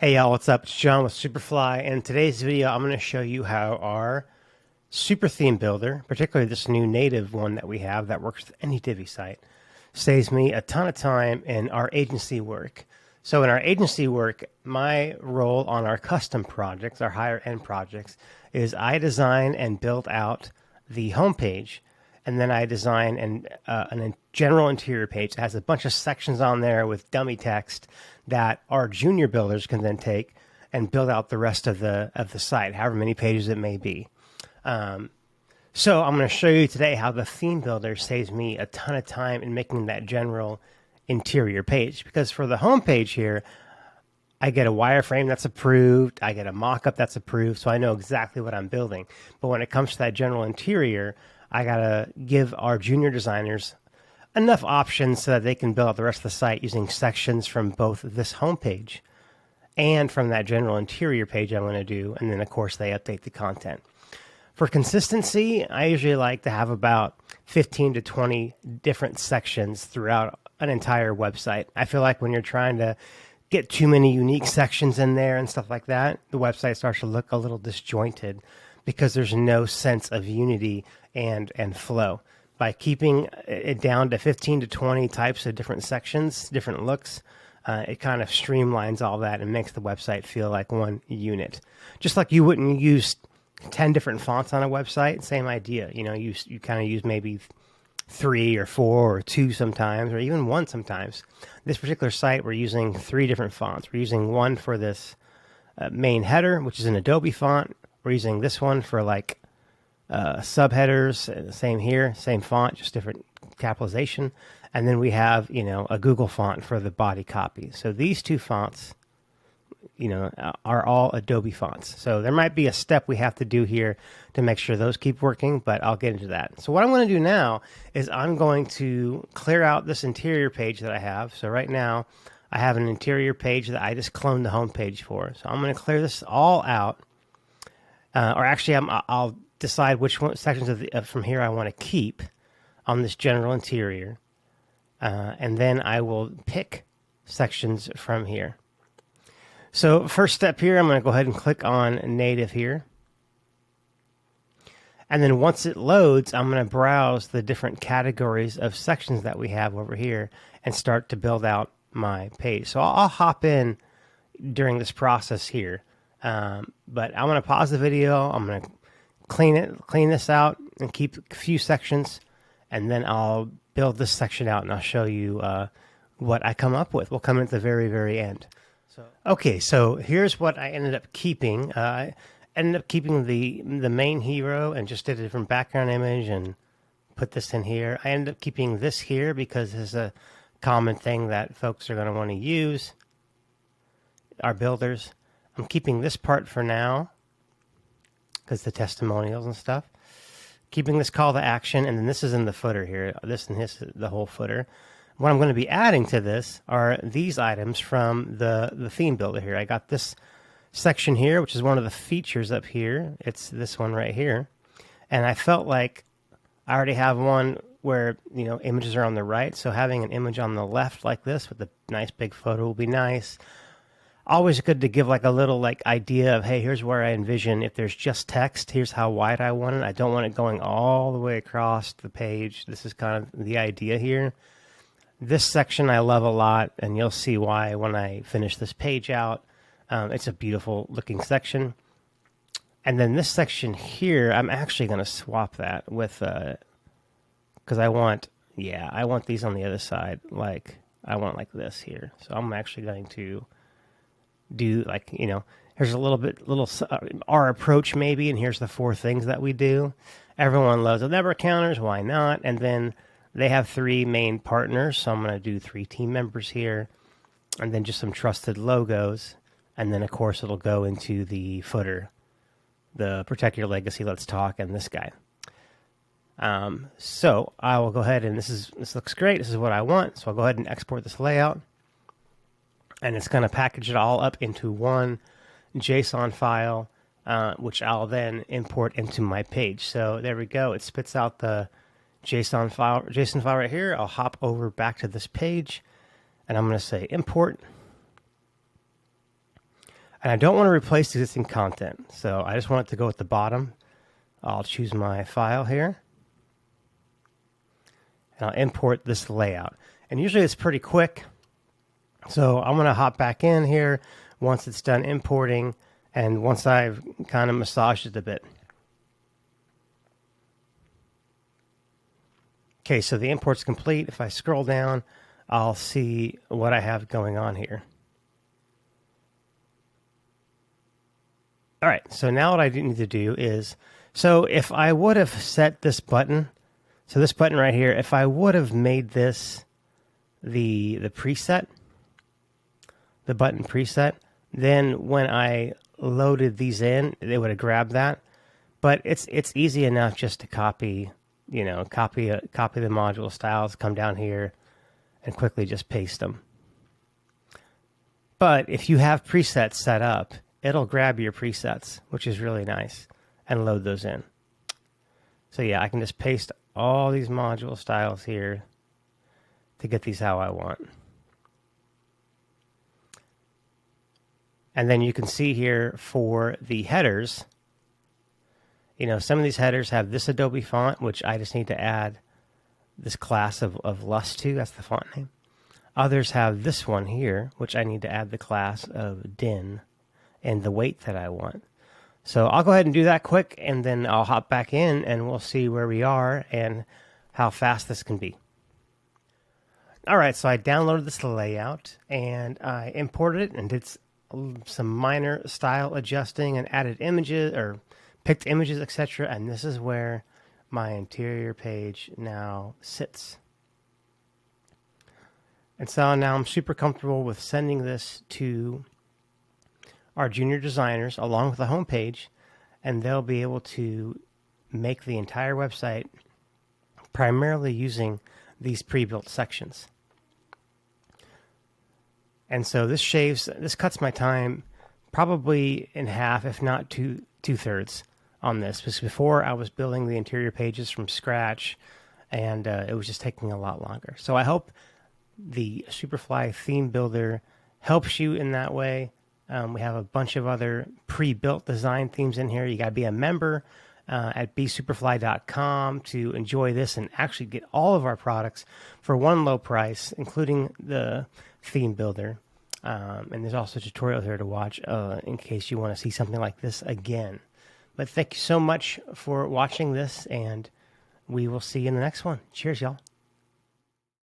Hey y'all, what's up? It's John with Superfly, and today's video I'm going to show you how our super theme builder, particularly this new native one that we have that works with any Divi site, saves me a ton of time in our agency work. So in our agency work, my role on our custom projects, our higher end projects, is I design and build out the homepage, and then I design a general interior page that has a bunch of sections on there with dummy text that our junior builders can then take and build out the rest of the site, however many pages it may be. So I'm going to show you today how the theme builder saves me a ton of time in making that general interior page. Because for the home page here, I get a wireframe that's approved, I get a mock-up that's approved, so I know exactly what I'm building. But when it comes to that general interior, I got to give our junior designers enough options so that they can build out the rest of the site using sections from both this homepage and from that general interior page I'm going to do. And then, of course, they update the content. For consistency, I usually like to have about 15 to 20 different sections throughout an entire website. I feel like when you're trying to get too many unique sections in there and stuff like that, the website starts to look a little disjointed because there's no sense of unity and flow. By keeping it down to 15 to 20 types of different sections, different looks, it kind of streamlines all that and makes the website feel like one unit. Just like you wouldn't use 10 different fonts on a website, same idea. You know, you kind of use maybe 3 or 4 or 2 sometimes, or even 1 sometimes. This particular site, we're using 3 different fonts. We're using one for this main header, which is an Adobe font. We're using this one for like subheaders, same here, same font, just different capitalization. And then we have, you know, a Google font for the body copy. So these 2 fonts, you know, are all Adobe fonts. So there might be a step we have to do here to make sure those keep working, but I'll get into that. So what I'm going to do now is I'm going to clear out this interior page that I have. So right now I have an interior page that I just cloned the home page for. So I'm going to clear this all out. Or actually, I'll decide which sections from here I want to keep on this general interior. And then I will pick sections from here. So first step here, I'm going to go ahead and click on native here. And then once it loads, I'm going to browse the different categories of sections that we have over here and start to build out my page. So I'll hop in during this process here. But I'm going to pause the video. I'm going to clean this out and keep a few sections, and then I'll build this section out and I'll show you what I come up with. We'll come in at the very, very end. Okay, so here's what I ended up keeping. I ended up keeping the main hero and just did a different background image and put this in here. I ended up keeping this here because it's a common thing that folks are going to want to use, our builders. I'm keeping this part for now because the testimonials and stuff. Keeping this call to action, and then this is in the footer here. This and this, the whole footer. What I'm going to be adding to this are these items from the theme builder here. I got this section here, which is one of the features up here. It's this one right here. And I felt like I already have one where, you know, images are on the right. So having an image on the left like this with a nice big photo will be nice. Always good to give like a little like idea of, hey, here's where I envision. If there's just text, here's how wide I want it. I don't want it going all the way across the page. This is kind of the idea here. This section I love a lot, and you'll see why when I finish this page out. It's a beautiful looking section. And then this section here, I'm actually going to swap that with, because I want these on the other side. Like, I want like this here. So I'm actually going to do like, you know, here's a little our approach maybe, and here's the 4 things that we do. Everyone loves the network counters, why not? And then they have 3 main partners, so I'm going to do 3 team members here, and then just some trusted logos, and then of course it'll go into the footer, the Protect Your Legacy, Let's Talk, and this guy. So I will go ahead, and this looks great. This is what I want, so I'll go ahead and export this layout. And it's going to package it all up into one JSON file, which I'll then import into my page. So there we go. It spits out the JSON file right here. I'll hop over back to this page, and I'm going to say import. And I don't want to replace existing content, so I just want it to go at the bottom. I'll choose my file here, and I'll import this layout. And usually it's pretty quick, so I'm going to hop back in here once it's done importing and once I've kind of massaged it a bit. Okay, so the import's complete. If I scroll down, I'll see what I have going on here. All right, so now what I need to do is, so if I would have set this button, so this button right here, if I would have made this the preset, the button preset, then when I loaded these in, they would have grabbed that. But it's easy enough just to copy, copy the module styles, come down here, and quickly just paste them. But if you have presets set up, it'll grab your presets, which is really nice, and load those in. So yeah, I can just paste all these module styles here to get these how I want. And then you can see here for the headers, some of these headers have this Adobe font, which I just need to add this class of Lust to. That's the font name. Others have this one here, which I need to add the class of Din and the weight that I want. So I'll go ahead and do that quick, and then I'll hop back in and we'll see where we are and how fast this can be. All right, so I downloaded this layout and I imported it and did some minor style adjusting and added images or picked images, etc. And this is where my interior page now sits. And so now I'm super comfortable with sending this to our junior designers along with the home page, and they'll be able to make the entire website primarily using these pre-built sections. And so this cuts my time probably in half, if not two-thirds on this, because before I was building the interior pages from scratch, and it was just taking a lot longer. So I hope the Superfly theme builder helps you in that way. We have a bunch of other pre-built design themes in here. You got to be a member at bsuperfly.com to enjoy this and actually get all of our products for one low price, including the theme builder. And there's also a tutorial here to watch in case you want to see something like this again. But thank you so much for watching this, and we will see you in the next one. Cheers, y'all.